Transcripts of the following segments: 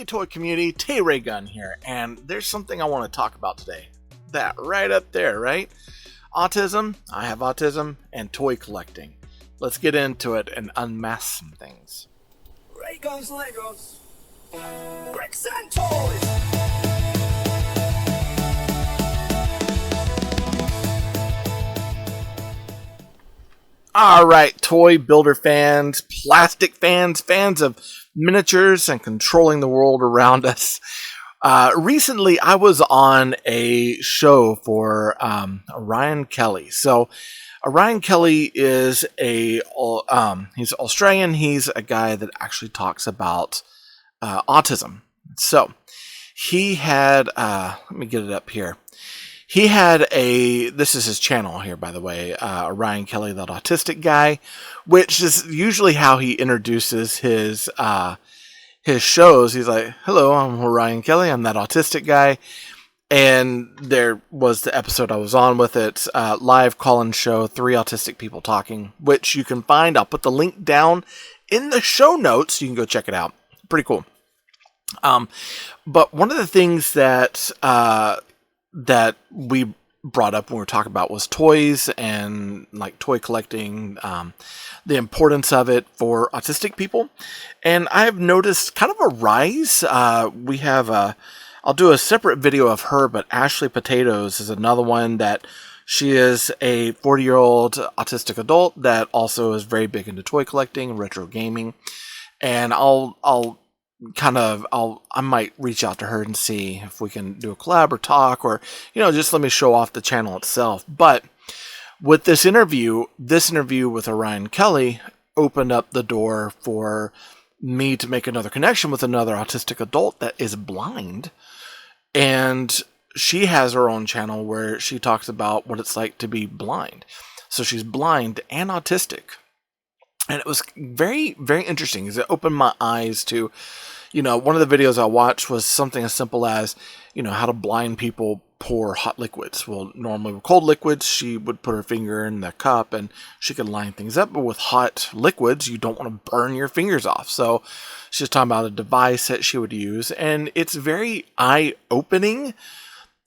Hey toy community, Tayraygun here, and there's something I want to talk about today. That right up there, right? Autism, I have autism, and toy collecting. Let's get into it and unmask some things. Ray guns, Legos, bricks and toys. Alright, toy builder fans, plastic fans, fans of miniatures and controlling the world around us. Recently, I was on a show for Orion Kelly. So, Orion Kelly is he's Australian. He's a guy that actually talks about autism. So, he had, let me get it up here. He had this is his channel here, by the way, Orion Kelly, that autistic guy, which is usually how he introduces his shows. He's like, hello, I'm Orion Kelly, I'm that autistic guy. And there was the episode I was on with it, live call-in show, 3 autistic people talking, which you can find. I'll put the link down in the show notes, so you can go check it out. Pretty cool. But one of the things that we brought up when we were talking about was toys and like toy collecting, the importance of it for autistic people. And I've noticed kind of a rise. We have I'll do a separate video of her, but Ashley Potatoes is another one that she is a 40-year-old autistic adult that also is very big into toy collecting and retro gaming. And I might reach out to her and see if we can do a collab or talk, or, just let me show off the channel itself. But with this interview with Orion Kelly opened up the door for me to make another connection with another autistic adult that is blind. And she has her own channel where she talks about what it's like to be blind. So she's blind and autistic. And it was very, very interesting because it opened my eyes to, one of the videos I watched was something as simple as, how do blind people pour hot liquids? Well, normally with cold liquids, she would put her finger in the cup and she could line things up. But with hot liquids, you don't want to burn your fingers off. So she's talking about a device that she would use. And it's very eye-opening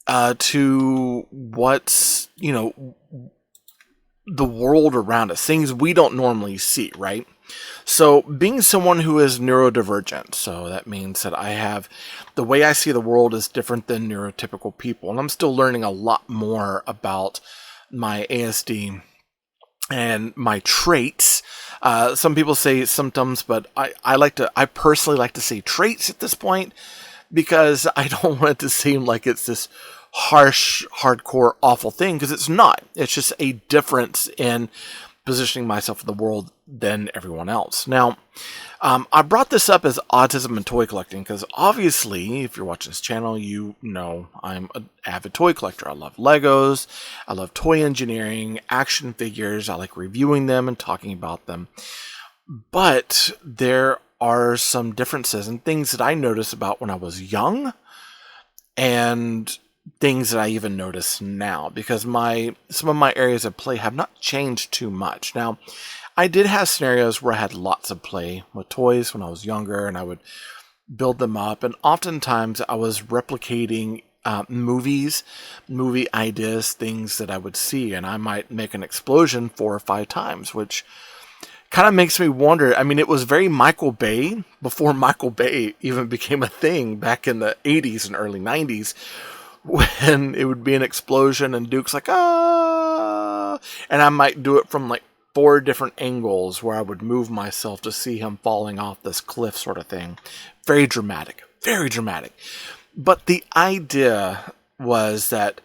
to what's, the world around us, things we don't normally see, right? So being someone who is neurodivergent, so that means that the way I see the world is different than neurotypical people. And I'm still learning a lot more about my ASD and my traits. Some people say symptoms, but I personally like to say traits at this point, because I don't want it to seem like it's this harsh, hardcore, awful thing, because it's not. It's just a difference in positioning myself in the world than everyone else. Now, I brought this up as autism and toy collecting because obviously, if you're watching this channel, you know I'm an avid toy collector. I love Legos, I love toy engineering, action figures, I like reviewing them and talking about them. But there are some differences and things that I noticed about when I was young and things that I even notice now, because some of my areas of play have not changed too much. Now, I did have scenarios where I had lots of play with toys when I was younger, and I would build them up, and oftentimes I was replicating movie ideas, things that I would see, and I might make an explosion 4 or 5 times, which kind of makes me wonder. I mean, it was very Michael Bay, before Michael Bay even became a thing back in the 80s and early 90s, when it would be an explosion and Duke's like, ah, and I might do it from like 4 different angles where I would move myself to see him falling off this cliff sort of thing. Very dramatic, very dramatic. But the idea was that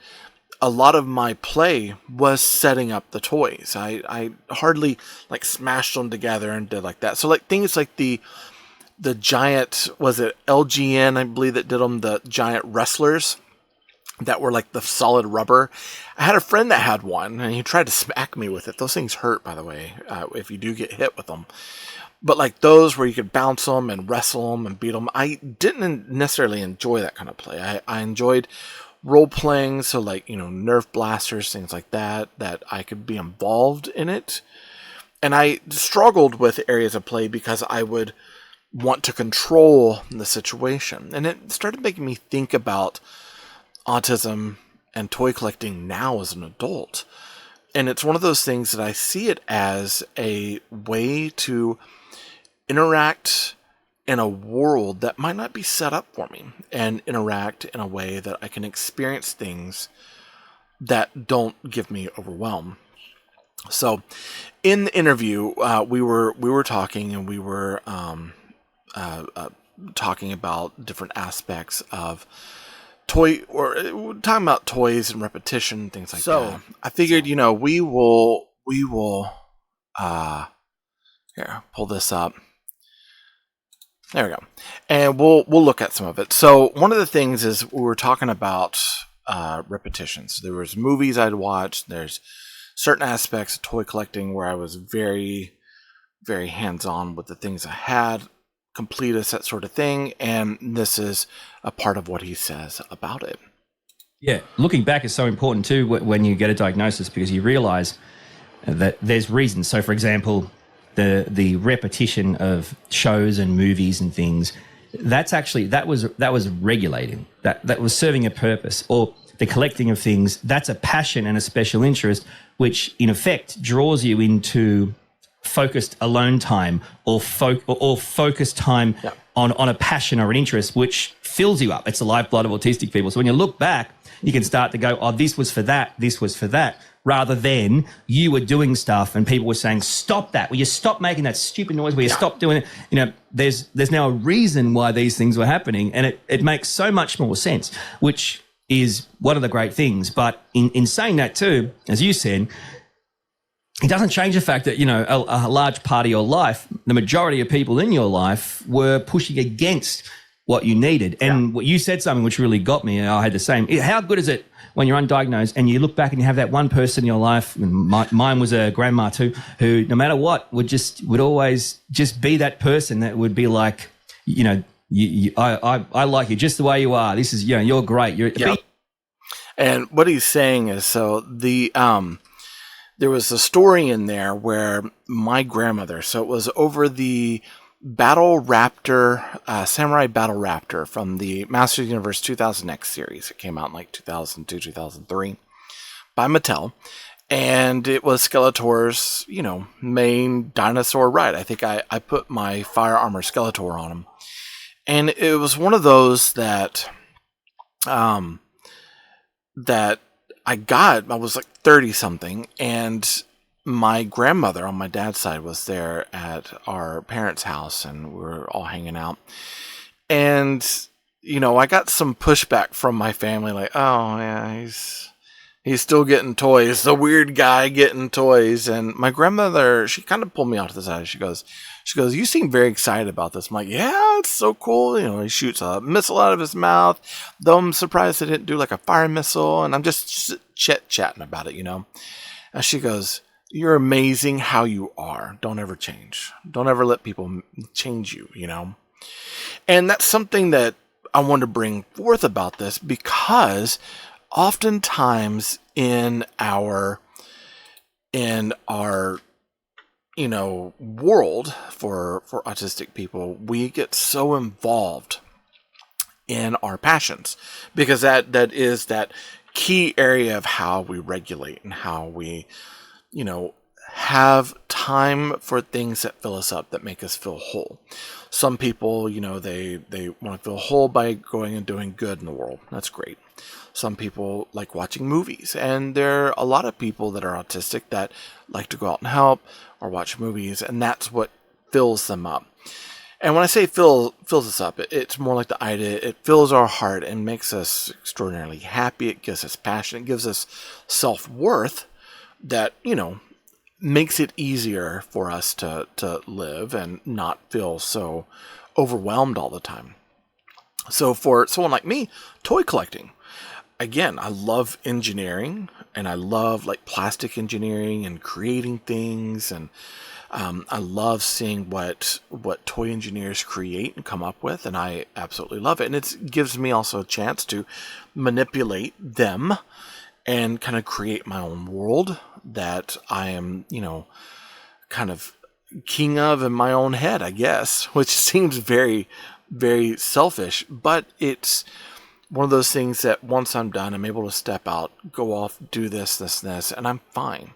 a lot of my play was setting up the toys. I hardly like smashed them together and did like that. So like things like the giant, was it LGN, I believe, that did them, the giant wrestlers that were like the solid rubber. I had a friend that had one, and he tried to smack me with it. Those things hurt, by the way, if you do get hit with them. But like those where you could bounce them and wrestle them and beat them, I didn't necessarily enjoy that kind of play. I enjoyed role-playing, so like, Nerf blasters, things like that I could be involved in it. And I struggled with areas of play because I would want to control the situation. And it started making me think about autism and toy collecting now as an adult. And it's one of those things that I see it as a way to interact in a world that might not be set up for me, and interact in a way that I can experience things that don't give me overwhelm. So in the interview, we were talking, and we were talking about different aspects of talking about toys and repetition, things like that. So I figured, we will here, pull this up. There we go. And we'll look at some of it. So one of the things is we were talking about repetitions. There was movies I'd watched. There's certain aspects of toy collecting where I was very, very hands-on with the things I had, complete a set sort of thing. And this is a part of what he says about it. Yeah, looking back is so important too when you get a diagnosis, because you realize that there's reasons. So, for example, the repetition of shows and movies and things, that's actually that was regulating, that was serving a purpose. Or the collecting of things, that's a passion and a special interest, which in effect draws you into focused alone time or focused time on a passion or an interest, which fills you up. It's the lifeblood of autistic people. So when you look back, you can start to go, oh, this was for that, this was for that, rather than you were doing stuff and people were saying, stop that. Will you stop making that stupid noise? Will you stop doing it? There's now a reason why these things were happening, and it makes so much more sense, which is one of the great things. But in saying that too, as you said, it doesn't change the fact that, a large part of your life, the majority of people in your life were pushing against what you needed. And what you said something which really got me, and I had the same. How good is it when you're undiagnosed and you look back and you have that one person in your life, and mine was a grandma too, who no matter what would always just be that person that would be like, I like you just the way you are. This is, you're great. And what he's saying is, so there was a story in there where my grandmother, so it was over the Battle Raptor, Samari Battle Raptor from the Masters Universe 2000X series. It came out in like 2002, 2003 by Mattel. And it was Skeletor's, main dinosaur ride. I think I put my Fire Armor Skeletor on him. And it was one of those that I got. I was like 30 something, and my grandmother on my dad's side was there at our parents' house, and we were all hanging out. And, I got some pushback from my family, like, oh, yeah, he's still getting toys, the weird guy getting toys. And my grandmother, she kind of pulled me off to the side. She goes, you seem very excited about this. I'm like, yeah, it's so cool. He shoots a missile out of his mouth, though I'm surprised they didn't do like a fire missile. And I'm just chit-chatting about it, And she goes, you're amazing how you are. Don't ever change. Don't ever let people change you, And that's something that I want to bring forth about this, because oftentimes in our world for autistic people, we get so involved in our passions, because that is that key area of how we regulate and how we have time for things that fill us up, that make us feel whole. Some people, they want to feel whole by going and doing good in the world. That's great. Some people like watching movies, and there are a lot of people that are autistic that like to go out and help or watch movies, and that's what fills them up. And when I say fills us up, it's more like the idea, it fills our heart and makes us extraordinarily happy. It gives us passion. It gives us self-worth that, makes it easier for us to live and not feel so overwhelmed all the time. So for someone like me, toy collecting, again, I love engineering, and I love like plastic engineering and creating things, and I love seeing what toy engineers create and come up with, and I absolutely love it. And it gives me also a chance to manipulate them and kind of create my own world that I am, kind of king of in my own head, I guess, which seems very, very selfish, but it's one of those things that once I'm done, I'm able to step out, go off, do this, and I'm fine.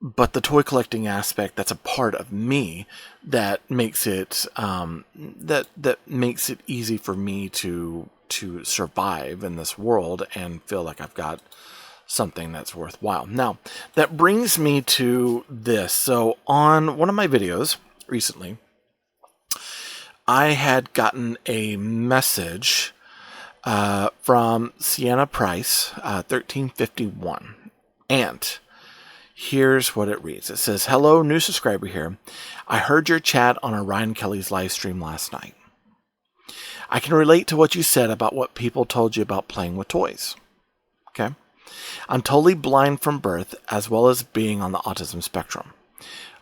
But the toy collecting aspect, that's a part of me that makes it that makes it easy for me to survive in this world and feel like I've got something that's worthwhile. Now, that brings me to this. So on one of my videos recently, I had gotten a message from Sienna Price, 1351, and here's what it reads. It says, "Hello, new subscriber here. I heard your chat on Orion Kelly's live stream last night. I can relate to what you said about what people told you about playing with toys. Okay. I'm totally blind from birth, as well as being on the autism spectrum.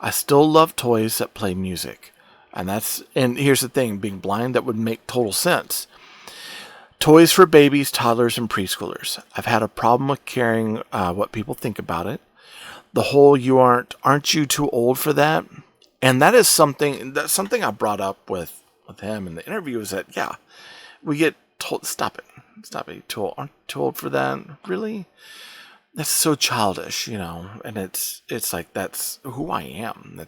I still love toys that play music. And here's the thing, being blind, that would make total sense. Toys for babies, toddlers, and preschoolers. I've had a problem with caring what people think about it. The whole aren't you too old for that?" And that's something I brought up with him in the interview, is that, yeah, we get told, stop it, aren't too old for that? Really? That's so childish, and it's like, that's who I am.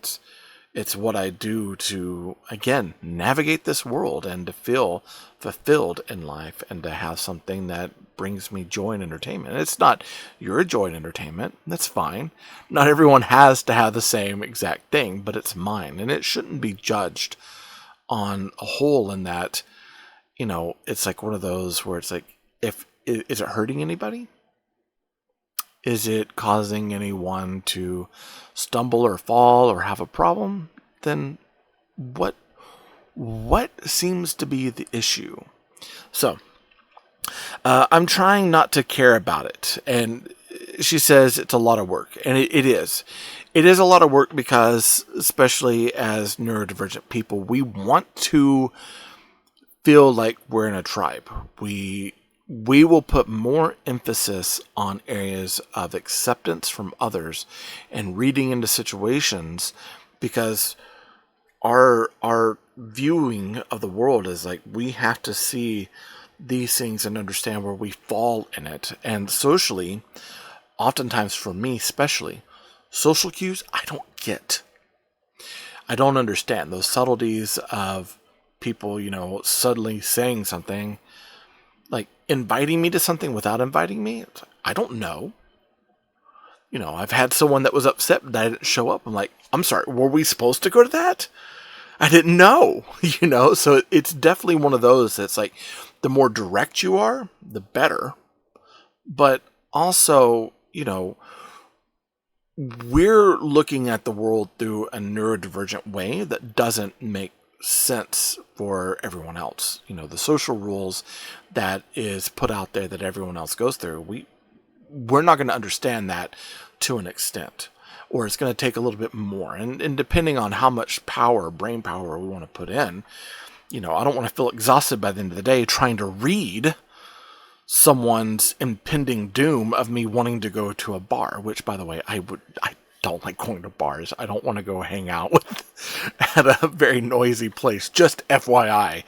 It's what I do to, again, navigate this world and to feel fulfilled in life and to have something that brings me joy and entertainment. It's not your joy and entertainment. That's fine. Not everyone has to have the same exact thing, but it's mine. And it shouldn't be judged on a whole in that, it's like one of those where it's like, is it hurting anybody? Is it causing anyone to stumble or fall or have a problem? Then what seems to be the issue? So I'm trying not to care about it. And she says it's a lot of work. And it is. It is a lot of work because, especially as neurodivergent people, we want to feel like we're in a tribe. We will put more emphasis on areas of acceptance from others and reading into situations, because our viewing of the world is like, we have to see these things and understand where we fall in it. And socially, oftentimes for me especially, social cues I don't get. I don't understand those subtleties of people, suddenly saying something, like inviting me to something without inviting me. I don't know. I've had someone that was upset that I didn't show up. I'm like, I'm sorry, were we supposed to go to that? I didn't know, So it's definitely one of those that's like, the more direct you are, the better. But also, we're looking at the world through a neurodivergent way that doesn't make sense for everyone else. The social rules that is put out there that everyone else goes through, we're not going to understand that to an extent, or it's going to take a little bit more. And depending on how much brain power we want to put in, I don't want to feel exhausted by the end of the day trying to read someone's impending doom of me wanting to go to a bar, which, by the way, I don't like going to bars. I don't want to go hang out at a very noisy place, just FYI.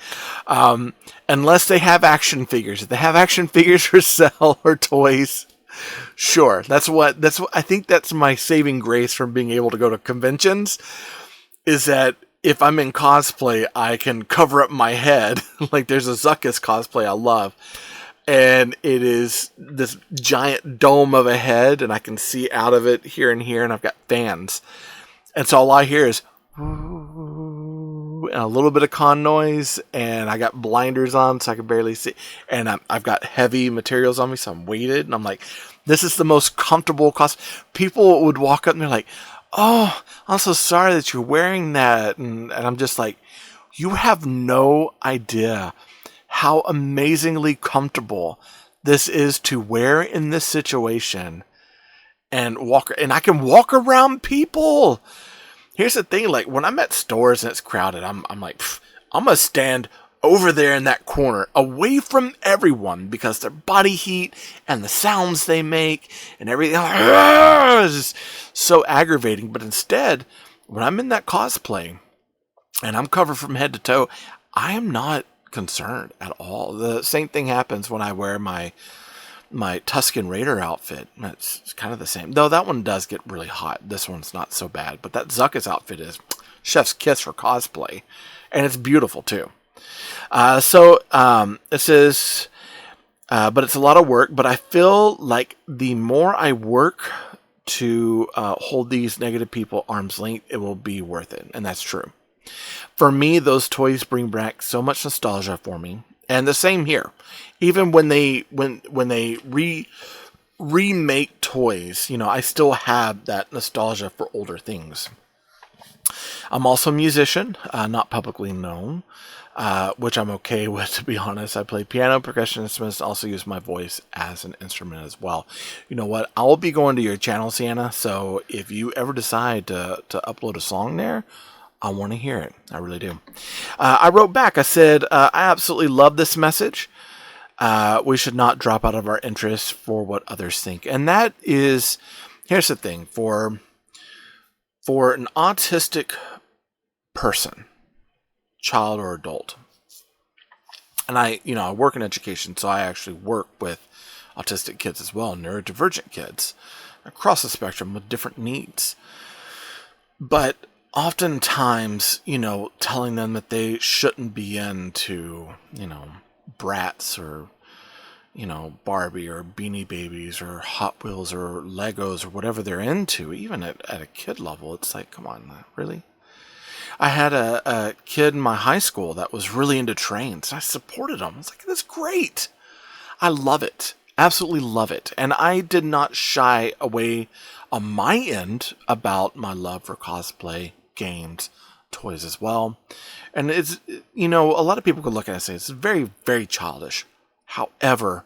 Unless they have action figures. If they have action figures for sale or toys, sure. That's what I think that's my saving grace from being able to go to conventions, is that if I'm in cosplay, I can cover up my head. Like, there's a Zuckus cosplay I love, and it is this giant dome of a head, and I can see out of it here and here, and I've got fans. And so all I hear is and a little bit of con noise, and I got blinders on so I can barely see. And I've got heavy materials on me, so I'm weighted, and I'm like, this is the most comfortable People would walk up and they're like, "Oh, I'm so sorry that you're wearing that." And I'm just like, you have no idea how amazingly comfortable this is to wear in this situation and I can walk around people. Here's the thing, like, when I'm at stores and it's crowded, I'm like, I'm going to stand over there in that corner, away from everyone, because their body heat and the sounds they make and everything is just so aggravating. But instead, when I'm in that cosplay and I'm covered from head to toe, I am not concerned at all. The same thing happens when I wear my Tusken Raider outfit. It's kind of the same, though that one does get really hot. This one's not so bad, but that Zuckuss outfit is chef's kiss for cosplay, and it's beautiful too. It says, but it's a lot of work, but I feel like the more I work to hold these negative people arm's length, it will be worth it. And that's true. For me, those toys bring back so much nostalgia for me. And the same here. Even when they remake toys, I still have that nostalgia for older things. I'm also a musician, not publicly known, which I'm okay with, to be honest. I play piano, percussion instruments, also use my voice as an instrument as well. You know what? I'll be going to your channel, Sienna, so if you ever decide to upload a song there, I want to hear it. I really do. I wrote back. I said, I absolutely love this message. We should not drop out of our interest for what others think. And that is, here's the thing, for an autistic person, child or adult, and I work in education, so I actually work with autistic kids as well, neurodivergent kids across the spectrum with different needs. But oftentimes, telling them that they shouldn't be into, Bratz or, Barbie or Beanie Babies or Hot Wheels or Legos or whatever they're into, even at a kid level, it's like, come on, really? I had a kid in my high school that was really into trains. I supported him. I was like, that's great. I love it. Absolutely love it. And I did not shy away on my end about my love for cosplay, games, toys as well. And it's, a lot of people could look at it and say it's very, very childish. However,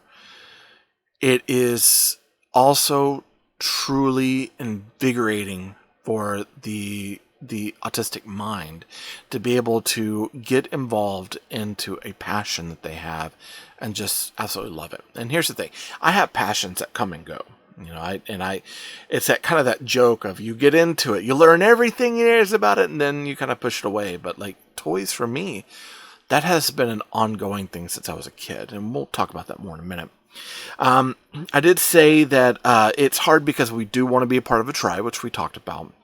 it is also truly invigorating for the autistic mind to be able to get involved into a passion that they have and just absolutely love it. And here's the thing, I have passions that come and go. It's that kind of that joke of you get into it, you learn everything there is about it, and then you kind of push it away. But like toys for me, that has been an ongoing thing since I was a kid, and we'll talk about that more in a minute. I did say that it's hard because we do want to be a part of a tribe, which we talked about.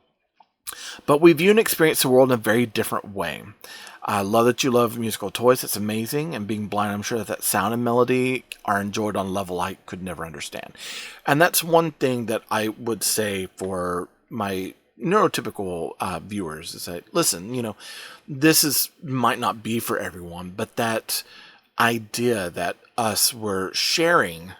But we view and experience the world in a very different way. I love that you love musical toys. It's amazing. And being blind, I'm sure that sound and melody are enjoyed on a level I could never understand. And that's one thing that I would say for my neurotypical viewers is that, listen, this might not be for everyone, but that idea that us were sharing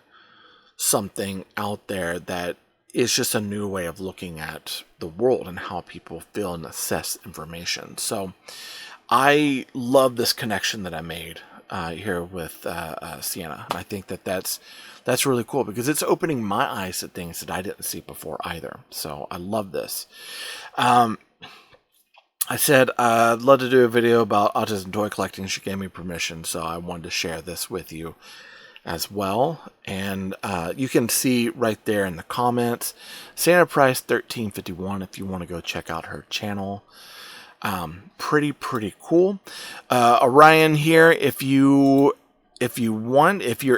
something out there that is just a new way of looking at the world and how people feel and assess information. So I love this connection that I made here with Sienna. I think that's really cool because it's opening my eyes to things that I didn't see before either. So I love this. I said I'd love to do a video about autism and toy collecting. She gave me permission, so I wanted to share this with you as well. And you can see right there in the comments, Santa Price 1351 if you want to go check out her channel. Pretty cool. Orion here, if you're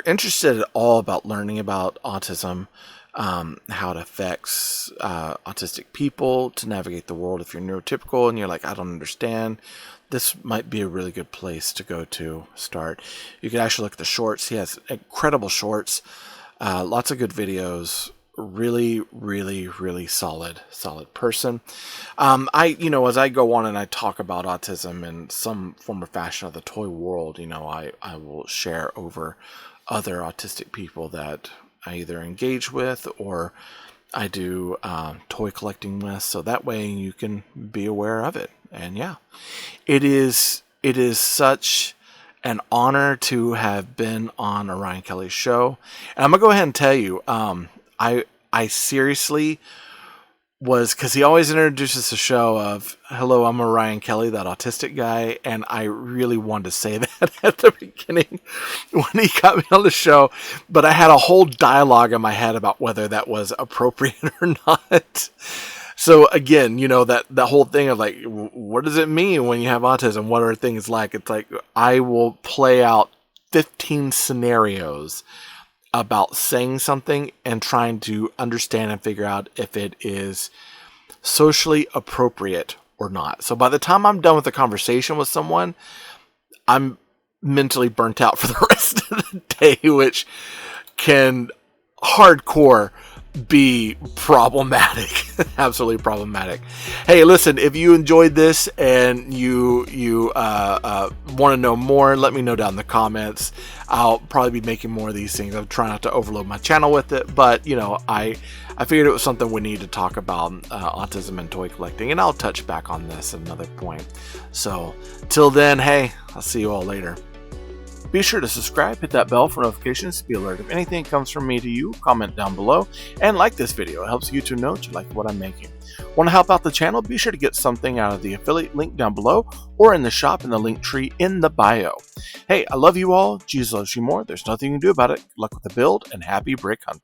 interested at all about learning about autism, how it affects autistic people to navigate the world, if you're neurotypical and you're like, I don't understand, this might be a really good place to go to start. You can actually look at the shorts. He has incredible shorts, lots of good videos, really solid person. As I go on and I talk about autism in some form or fashion of the toy world, I will share over other autistic people that I either engage with or I do toy collecting with, so that way you can be aware of it. And yeah, it is such an honor to have been on Orion Kelly's show. And I'm gonna go ahead and tell you, I seriously was, because he always introduces the show of, hello, I'm Orion Kelly, that autistic guy, and I really wanted to say that at the beginning when he got me on the show, but I had a whole dialogue in my head about whether that was appropriate or not. So again, that whole thing of like, what does it mean when you have autism? What are things like? It's like I will play out 15 scenarios about saying something and trying to understand and figure out if it is socially appropriate or not. So by the time I'm done with the conversation with someone, I'm mentally burnt out for the rest of the day, which can hardcore be problematic. Absolutely problematic. Hey, listen, if you enjoyed this and you want to know more, let me know down in the comments. I'll probably be making more of these things. I'm trying not to overload my channel with it, but I figured it was something we need to talk about, autism and toy collecting, and I'll touch back on this at another point. So till then, hey, I'll see you all later. Be sure to subscribe, hit that bell for notifications to be alerted if anything comes from me to you. Comment down below and like this video. It helps YouTube know that you like what I'm making. Want to help out the channel? Be sure to get something out of the affiliate link down below or in the shop in the link tree in the bio. Hey, I love you all. Jesus loves you more. There's nothing you can do about it. Good luck with the build and happy brick hunting.